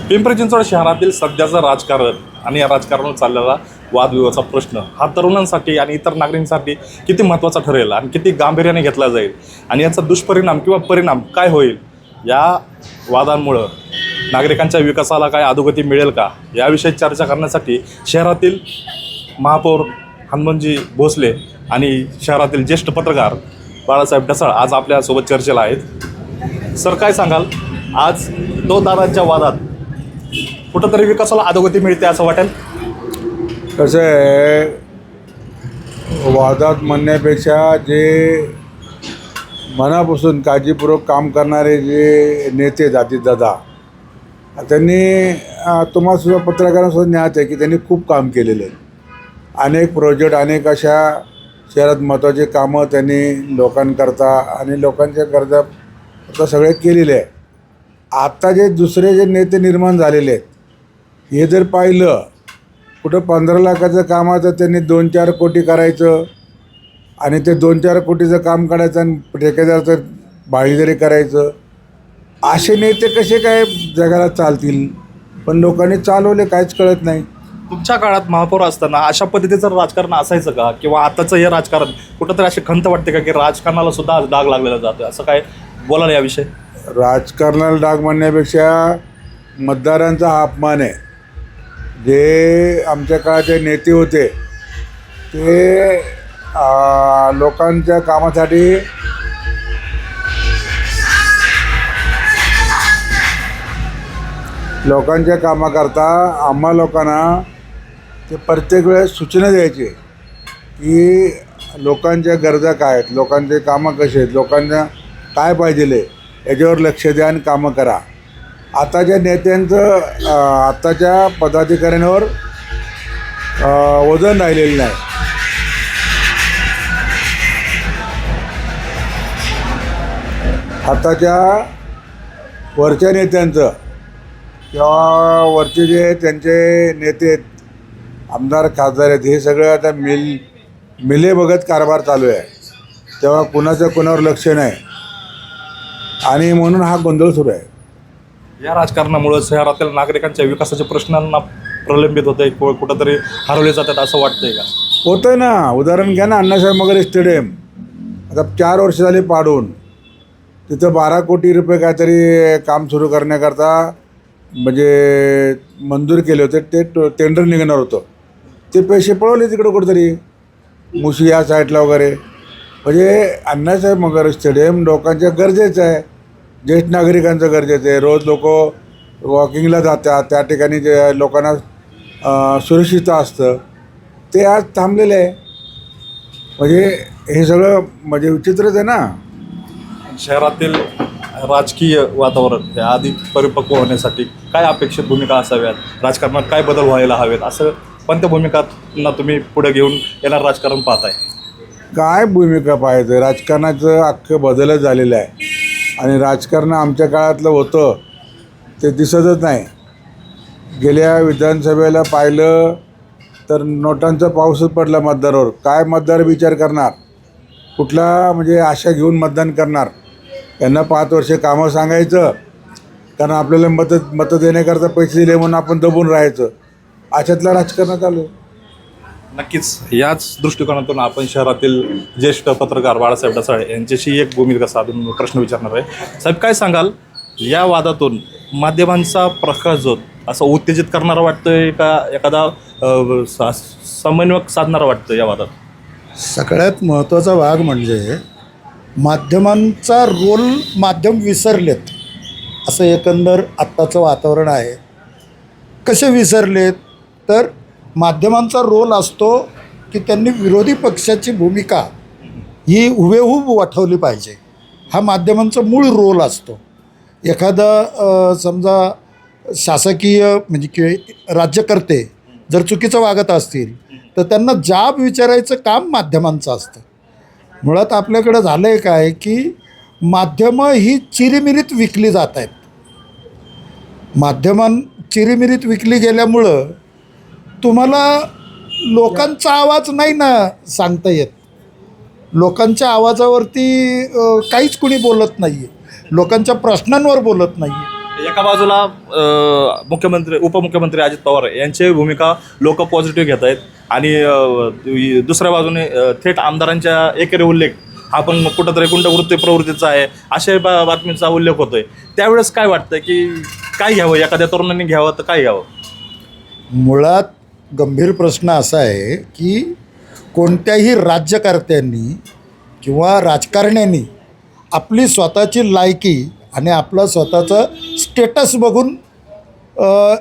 पिंपरी चिंचवड शहरातील सध्याचं राजकारण आणि या राजकारणावर चाललेला वादविवादाचा प्रश्न हा तरुणांसाठी आणि इतर नागरिकांसाठी किती महत्त्वाचा ठरेल आणि किती गांभीर्याने घेतला जाईल आणि याचा दुष्परिणाम किंवा परिणाम काय होईल, या वादांमुळं नागरिकांच्या विकासाला काय अधोगती मिळेल का, याविषयी चर्चा करण्यासाठी शहरातील महापौर हनुमंतजी भोसले आणि शहरातील ज्येष्ठ पत्रकार बाळासाहेब ढसाळ आज आपल्यासोबत चर्चेला आहेत. सर, काय सांगाल, आज दोन दादांच्या वादात कुठंतरी विकासाला अधोगती मिळते असं वाटेल? कसं आहे, वादात म्हणण्यापेक्षा जे मनापासून काळजीपूर्वक काम करणारे जे नेते जातीत दादा, त्यांनी तुम्हाला सुद्धा पत्रकारांसुद्धा ज्ञात आहे की त्यांनी खूप काम केलेलं आहे. अनेक प्रोजेक्ट, अनेक अशा शहरात महत्त्वाचे कामं त्यांनी लोकांकरता आणि लोकांच्या गरजा आता सगळे केलेले आहे. आता जे दुसरे जे नेते निर्माण झालेले आहेत, हे जर पाहिलं, कुठं 15 लाखाचं काम आहे तर त्यांनी 2-4 कोटी करायचं आणि ते 2-4 कोटीचं काम करायचं आणि ठेकेदारचं भागीदारी करायचं. असे नेते कसे काय जगाला चालतील? पण लोकांनी चालवले, काहीच कळत नाही. तुमच्या काळात महापौर असताना अशा पद्धतीचं राजकारण असायचं का? किंवा आताचं हे राजकारण कुठंतरी अशी खंत वाटते का की राजकारणाला सुद्धा डाग लागलेला जातो, असं काय बोलाल याविषयी? राजकारणाला डाग म्हणण्यापेक्षा मतदारांचा हा अपमान आहे. जे आमच्या काळाचे नेते होते ते लोकांच्या कामासाठी लोकांच्या कामाकरता आम्हा लोकांना ते प्रत्येक वेळेस सूचना द्यायची की लोकांच्या गरजा काय आहेत, लोकांचे कामं कसे आहेत, लोकांना काय पाहिजे याच्यावर लक्ष द्या आणि कामं करा. आताच्या नेत्यांचं आत्ताच्या पदाधिकाऱ्यांवर वजन राहिलेलं नाही. आताच्या वरच्या नेत्यांचं किंवा वरचे जे त्यांचे नेते आहेत, आमदार खासदार आहेत, हे सगळं आता मिले बघत कारभार चालू आहे. तेव्हा कुणाचं कुणावर लक्ष नाही आणि म्हणून हा गोंधळ सुरू आहे. या राजकारणामुळं शहरातील नागरिकांच्या विकासाच्या प्रश्नांना प्रलंबित होते, कुठंतरी हरवले जातात असं वाटतंय का? होतं ना. उदाहरण घ्या ना, अण्णासाहेब मगर स्टेडियम आता 4 वर्ष झाली पाडून. तिथं 12 कोटी रुपये काहीतरी काम सुरू करण्याकरता म्हणजे मंजूर केले होते. ते टेंडर निघणार होतं, ते पैसे पळवले तिकडं कुठंतरी मुशी या साईडला वगैरे. म्हणजे अण्णासाहेब मगर स्टेडियम लोकांच्या गरजेचं आहे, ज्येष्ठ नागरिकांचं गरजेचं आहे. रोज लोक वॉकिंगला जातात, त्या ठिकाणी जे लोकांना सुरक्षितता असतं ते आज थांबलेलं आहे. म्हणजे हे सगळं म्हणजे विचित्रच आहे ना. शहरातील राजकीय वातावरण हे अधिक परिपक्व होण्यासाठी काय अपेक्षित भूमिका असाव्यात, राजकारणात काय बदल व्हायला हवेत, असं कोणत्या भूमिकांना तुम्ही पुढे घेऊन येणार राजकारण पाहताय? काय भूमिका पाहायचं? राजकारणाचं अख्खं बदलच झालेलं आहे आणि राजकारण आमच्या काळातलं होतं ते दिसतच नाही. गेल्या विधानसभेला पाहिलं तर नोटांचा पाऊसच पडला मतदारावर. काय मतदार विचार करणार? कुठला म्हणजे आशा घेऊन मतदान करणार? त्यांना 5 वर्षे कामं सांगायचं, कारण आपल्याला मतं देण्याकरता पैसे दिले म्हणून आपण दबून राहायचं. अशातलं राजकारण चालू आहे. नक्कीच याच दृष्टिकोनातून आपण शहरातील ज्येष्ठ पत्रकार बाळासाहेब ढसाळ यांच्याशी एक भूमिका साधून प्रश्न विचारणार आहे. साहेब, काय सांगाल, या वादातून माध्यमांचा प्रकाश जो असं उत्तेजित करणारा वाटतोय का एखादा समन्वयक साधणारा वाटतं या वादात? सगळ्यात महत्त्वाचा भाग म्हणजे माध्यमांचा रोल माध्यम विसरलेत असं एकंदर आत्ताचं वातावरण आहे. कसे विसरलेत तर माध्यमांचा रोल असतो की त्यांनी विरोधी पक्षाची भूमिका ही हुबेहूब वठवली पाहिजे. हा माध्यमांचा मूळ रोल असतो. एखादा समजा शासकीय म्हणजे किंवा राज्यकर्ते जर चुकीचं वागत असतील तर त्यांना जाब विचारायचं काम माध्यमांचं असतं. मुळात आपल्याकडं झालं आहे काय की माध्यमं ही चिरीमिरीत विकली जात आहेत. चिरीमिरीत विकली गेल्यामुळं तुम्हाला लोकांचा आवाज नाही ना सांगता येत. लोकांच्या आवाजावरती काहीच कुणी बोलत नाही आहे, लोकांच्या प्रश्नांवर बोलत नाही आहे. एका बाजूला मुख्यमंत्री उपमुख्यमंत्री अजित पवार यांची भूमिका लोक पॉझिटिव्ह घेत आहेत आणि दुसऱ्या बाजूने थेट आमदारांच्या एकेरी उल्लेख हा पण कुठंतरी गुंडवृत्ती प्रवृत्तीचा आहे अशा बातमीचा उल्लेख होतोय. त्यावेळेस काय वाटतं की काय घ्यावं, एखाद्या तरुणांनी घ्यावं तर काय घ्यावं? मुळात गंभीर प्रश्न असा आहे की कोणत्याही राज्यकर्त्यांनी किंवा राजकारण्यांनी आपली स्वतःची लायकी आणि आपला स्वतःचं स्टेटस बघून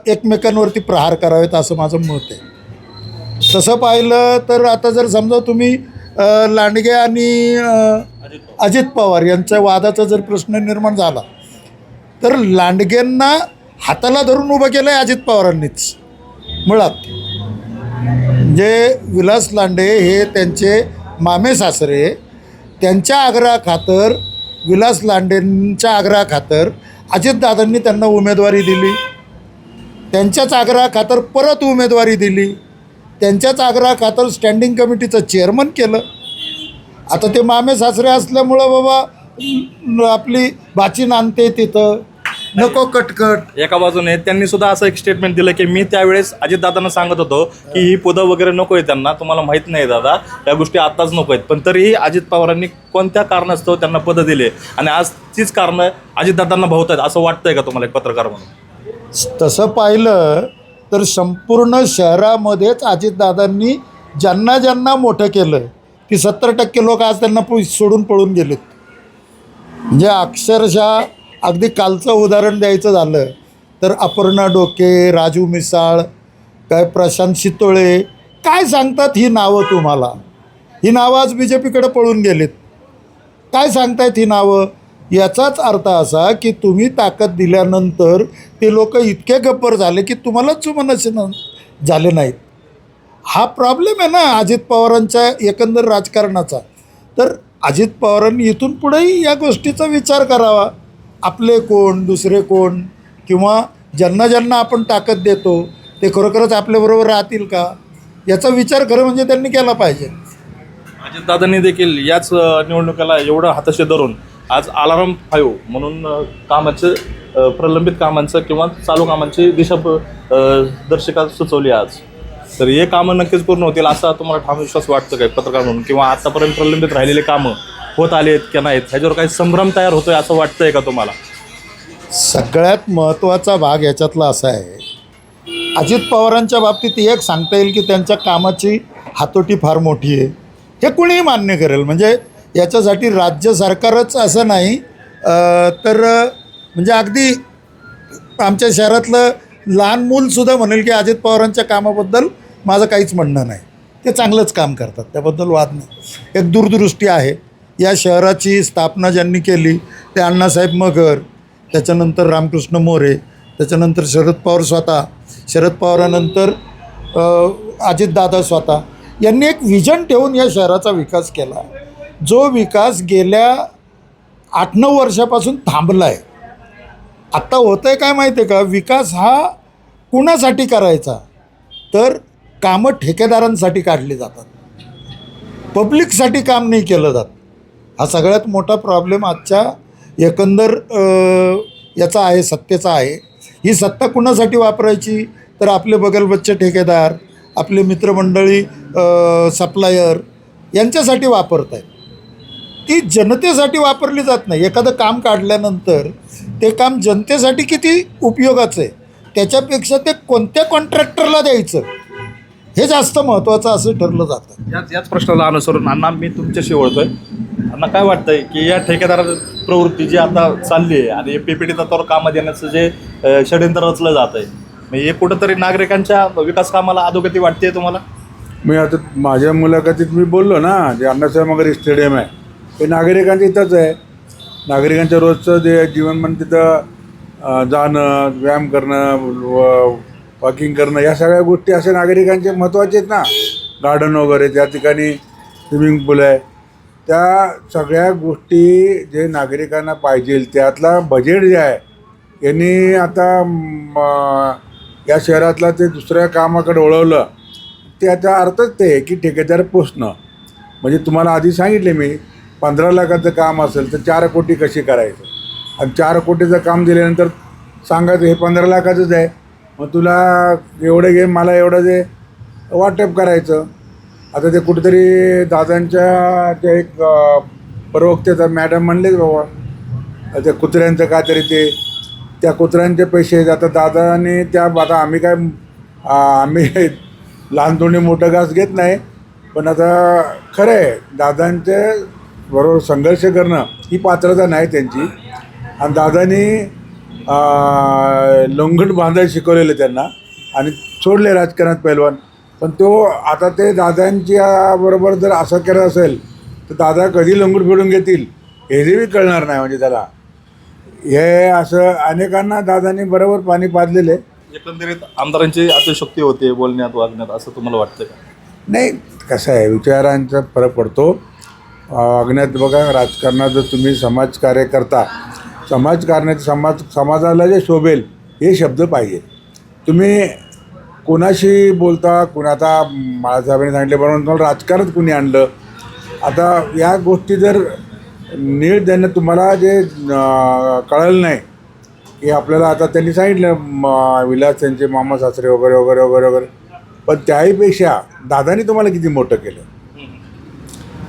एकमेकांवरती प्रहार करावेत असं माझं मत आहे. तसं पाहिलं तर आता जर समजा तुम्ही लांडगे आणि अजित पवार यांच्या वादाचा जर प्रश्न निर्माण झाला तर लांडगेंना हाताला धरून उभं केलं आहे अजित पवारांनीच. मुळात म्हणजे विलास लांडे हे त्यांचे मामे सासरे, त्यांच्या आग्रहाखातर विलास लांडेंच्या आग्रहाखातर अजितदादांनी त्यांना उमेदवारी दिली, त्यांच्याच आग्रहाखातर परत उमेदवारी दिली, त्यांच्याच आग्रहाखातर स्टँडिंग कमिटीचं चेअरमन केलं. आता ते मामे सासरे असल्यामुळं बाबा आपली बाची नांदते तिथं नको कटकट. एका बाजूने त्यांनी सुद्धा असं एक स्टेटमेंट दिलं की मी त्यावेळेस अजितदादांना सांगत होतो की ही पदं वगैरे नको आहे त्यांना, तुम्हाला माहीत नाही दादा या गोष्टी आत्ताच नको आहेत, पण तरीही अजित पवारांनी कोणत्या कारणास्तव त्यांना पदं दिले आणि आज तीच कारणं अजितदादांना भावत आहेत असं वाटतंय का तुम्हाला एक पत्रकार म्हणून? तसं पाहिलं तर संपूर्ण शहरामध्येच अजितदादांनी ज्यांना ज्यांना मोठं केलं की 70% लोक आज त्यांना सोडून पळून गेलेत. म्हणजे अक्षरशः अगदी कालचं उदाहरण द्यायचं झालं तर अपर्णा डोके, राजू मिसाळ, काय प्रशांत शितोळे, काय सांगतात ही नावं तुम्हाला? ही नावं आज BJPकडे पळून गेलीत. काय सांगतायत ही नावं? याचाच अर्थ असा की तुम्ही ताकद दिल्यानंतर ते लोक इतके गब्बर झाले की तुम्हालाच जुमानसे झाले नाहीत. हा प्रॉब्लेम आहे ना अजित पवारांच्या एकंदर राजकारणाचा. तर अजित पवारांनी इथून पुढेही या गोष्टीचा विचार करावा. आपले कोण, दुसरे कोण, किंवा ज्यांना ज्यांना आपण ताकद देतो ते खरोखरच आपल्याबरोबर राहतील का याचा विचार खरं म्हणजे त्यांनी केला पाहिजे. अजितदादांनी देखील याच निवडणुकीला एवढं हाताशी धरून आज अलार्म 5 म्हणून कामाचं प्रलंबित कामांचं किंवा चालू कामांची दर्शिका सुचवली आज. तर हे कामं नक्कीच पूर्ण होतील असा तुम्हाला ठाम विश्वास वाटतो काय पत्रकार म्हणून? किंवा आतापर्यंत प्रलंबित राहिलेले कामं होत आले आहेत की नाहीत ह्याच्यावर काही संभ्रम तयार होतोय असं वाटतंय का तुम्हाला? सगळ्यात महत्त्वाचा भाग याच्यातला असा आहे, अजित पवारांच्या बाबतीत एक सांगता येईल की त्यांच्या कामाची हातोटी फार मोठी आहे. हे कुणीही मान्य करेल. म्हणजे याच्यासाठी राज्य सरकारच असं नाही तर म्हणजे अगदी आमच्या शहरातलं लहान मूलसुद्धा म्हणेल की अजित पवारांच्या कामाबद्दल माझं काहीच म्हणणं नाही. ते चांगलंच काम करतात, त्याबद्दल वाद नाही. एक दूरदृष्टी आहे. या शहराची स्थापना ज्यांनी केली ते अण्णासाहेब मगर, त्याच्यानंतर रामकृष्ण मोरे, त्याच्यानंतर शरद पवार स्वतः, शरद पवारानंतर अजितदादा स्वतः यांनी एक विजन ठेवून या शहराचा विकास केला. जो विकास गेल्या 8-9 वर्षापासून थांबला आहे. आत्ता होतं आहे काय माहिती आहे का, विकास हा कुणासाठी करायचा तर कामं ठेकेदारांसाठी काढली जातात, पब्लिकसाठी काम नाही केलं जात. हा सगळ्यात मोठा प्रॉब्लेम आजच्या एकंदर याचा आहे, सत्तेचा आहे. ही सत्ता कुणासाठी वापरायची तर आपले बगलबच्चे ठेकेदार, आपले मित्रमंडळी सप्लायर यांच्यासाठी वापरत आहेत. ती जनतेसाठी वापरली जात नाही. एखादं काम काढल्यानंतर ते काम जनतेसाठी किती उपयोगाचं आहे त्याच्यापेक्षा ते कोणत्या कॉन्ट्रॅक्टरला द्यायचं हे जास्त महत्त्वाचं असं ठरलं जातं. याच प्रश्नाला अनुसरून अण्णा मी तुमच्याशी ओळखतोय. अण्णा काय वाटतंय की या ठेकेदार प्रवृत्ती जी आता चालली आहे आणि PPT तत्वावर कामं देण्याचं जे षडयंत्र रचलं जात आहे, म्हणजे हे कुठंतरी नागरिकांच्या विकास कामाला अधोगती वाटते तुम्हाला? मी आता माझ्या मुलाखतीत मी बोललो ना, जे अण्णासाहेब मगर स्टेडियम आहे ते नागरिकांच्या इथंच आहे. नागरिकांच्या रोजचं जे जीवनमान तिथं जाणं, व्यायाम करणं, वॉकिंग करणं या सगळ्या गोष्टी अशा नागरिकांचे महत्त्वाचे आहेत ना. गार्डन वगैरे त्या ठिकाणी स्विमिंग पूल आहे. त्या सगळ्या गोष्टी जे नागरिकांना पाहिजे त्यातला बजेट जे आहे यांनी आता या शहरातला ते दुसऱ्या कामाकडे वळवलं. त्याचा अर्थच ते आहे की ठेकेदार पोचणं. म्हणजे तुम्हाला आधी सांगितले मी 15 लाखाचं काम असेल तर 4 कोटी कशी करायचं आणि 4 कोटीचं काम दिल्यानंतर सांगायचं हे 15 लाखाचंच आहे, मग तुला एवढं घे, मला एवढं दे, वाटप करायचं. आता ते कुठेतरी दादांच्या ते एक प्रवक्ते मॅडम म्हणलेच बाबा त्या कुत्र्यांचं काहीतरी ते त्या कुत्र्यांचे पैसे आता दादाने त्या आता आम्ही लहान तोंडी मोठं घास घेत नाही, पण आता खरं आहे दादांच्या बरोबर संघर्ष करणं ही पात्रता नाही त्यांची. आणि दादानी लंगट बांधायला शिकवलेलं त्यांना आणि सोडले राजकारणात पैलवान. पण तो आता ते दादांच्या बरोबर जर असं करत असेल तर दादा कधी लंगूट फेडून घेतील हे बी कळणार नाही. म्हणजे त्याला हे असं अनेकांना दादांनी बरोबर पाणी पाजलेले. एकंदरीत आमदारांची अतिशक्ती होते बोलण्यात वागण्यात, असं तुम्हाला वाटतं का? नाही, कसं आहे विचारांचा फरक पडतो वागण्यात. बघा राजकारणात जर तुम्ही समाजकार्य करता, समाजकारणात समाजाला जे शोभेल हे शब्द पाहिजे. तुम्ही कोणाशी बोलता, कुणा आता बाळासाहेबांनी सांगितल्याप्रमाणे तुम्हाला राजकारण कुणी आणलं. आता या गोष्टी जर नीट त्यांना तुम्हाला जे कळलं नाही की आपल्याला आता त्यांनी सांगितलं विलास त्यांचे मामा सासरे वगैरे वगैरे वगैरे वगैरे, पण त्याहीपेक्षा दादानी तुम्हाला किती मोठं केलं,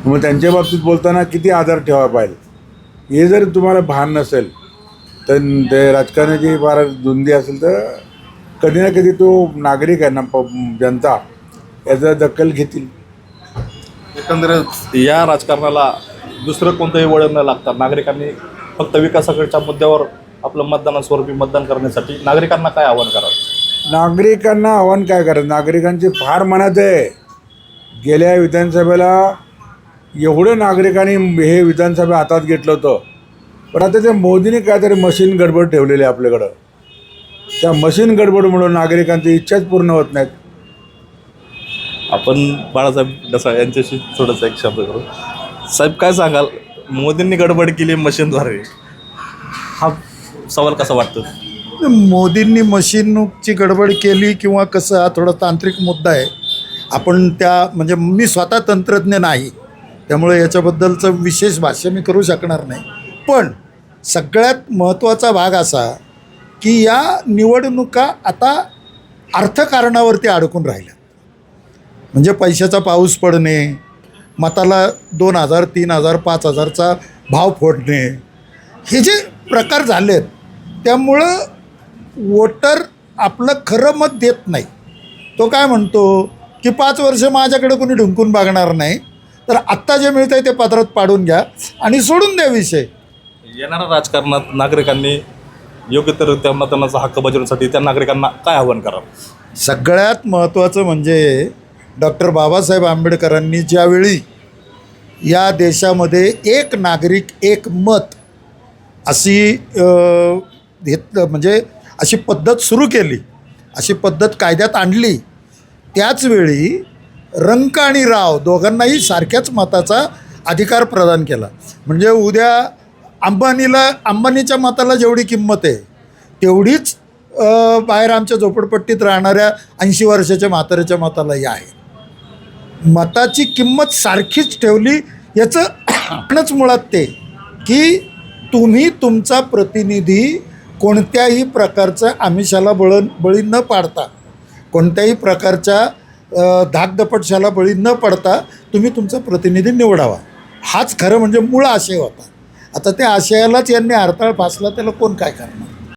मग त्यांच्या बाबतीत बोलताना किती आदर ठेवायला पाहिजे हे जर तुम्हाला भान नसेल तर ते राजकारणाची फार धुंदी असेल तर कधी ना कधी तो नागरिक आहे ना जनता याचा दखल घेतील. एकंदरीत या राजकारणाला दुसरं कोणतंही वळण न लागता नागरिकांनी फक्त विकासाकडच्या मुद्द्यावर आपलं मतदानास्वरूपी मतदान करण्यासाठी नागरिकांना काय आवाहन करावं? नागरिकांना आव्हान काय करायचं, नागरिकांची फार मनात आहे. गेल्या विधानसभेला एवढं नागरिकांनी हे विधानसभा हातात घेतलं होतं, पण आता त्या मोदींनी काहीतरी मशीन गडबड ठेवलेली आहे आपल्याकडं. त्या मशीन गडबडमुळं नागरिकांची इच्छाच पूर्ण होत नाहीत. आपण बाळासाहेब डसाळ यांच्याशी थोडंसं एक शब्द करू. साहेब, काय सांगाल, मोदींनी गडबड केली मशीनद्वारे, हा सवाल कसा वाटतो? मोदींनी मशीनची गडबड केली किंवा कसं, हा थोडा तांत्रिक मुद्दा आहे. आपण म्हणजे मी स्वतः तंत्रज्ञ नाही, त्यामुळे याच्याबद्दलचं विशेष भाष्य मी करू शकणार नाही. पण सगळ्यात महत्त्वाचा भाग असा की या निवडणुका आता अर्थकारणावरती अडकून राहिल्या. म्हणजे पैशाचा पाऊस पडणे, मताला 2,000, 3,000, 5,000चा भाव फोडणे, हे जे प्रकार झालेत त्यामुळं वोटर आपलं खरं मत देत नाही. तो काय म्हणतो की 5 वर्ष माझ्याकडे कोणी ढुंकून बघणार नाही, तर आत्ता जे मिळतं आहे ते पदरात पाडून घ्या आणि सोडून द्या विषय. येणाऱ्या राजकारणात नागरिकांनी योग्यरित्या मतदानाचा हक्क बजावण्यासाठी त्या नागरिकांना काय आवाहन करावं? सगळ्यात महत्त्वाचं म्हणजे डॉक्टर बाबासाहेब आंबेडकरांनी ज्यावेळी या देशामध्ये एक नागरिक एक मत अशी म्हणजे अशी पद्धत सुरू केली, अशी पद्धत कायद्यात आणली, त्याचवेळी रंक आणि राव दोघांनाही सारख्याच मताचा अधिकार प्रदान केला. म्हणजे उद्या अंबानीच्या मताला जेवढी किंमत आहे तेवढीच बाहेर आमच्या झोपडपट्टीत राहणाऱ्या 80 वर्षाच्या म्हाताऱ्याच्या मतालाही आहे. मताची किंमत सारखीच ठेवली. याचं कारणच मुळात ते की तुम्ही तुमचा प्रतिनिधी कोणत्याही प्रकारचं आमिषाला बळी न पाडता, कोणत्याही प्रकारच्या धाकदपटशाला बळी न पडता तुम्ही तुमचा प्रतिनिधी निवडावा, हाच खरं म्हणजे मूळ आशय होता. आता त्या आशयालाच यांनी हरताळ फासला, त्याला कोण काय करणार.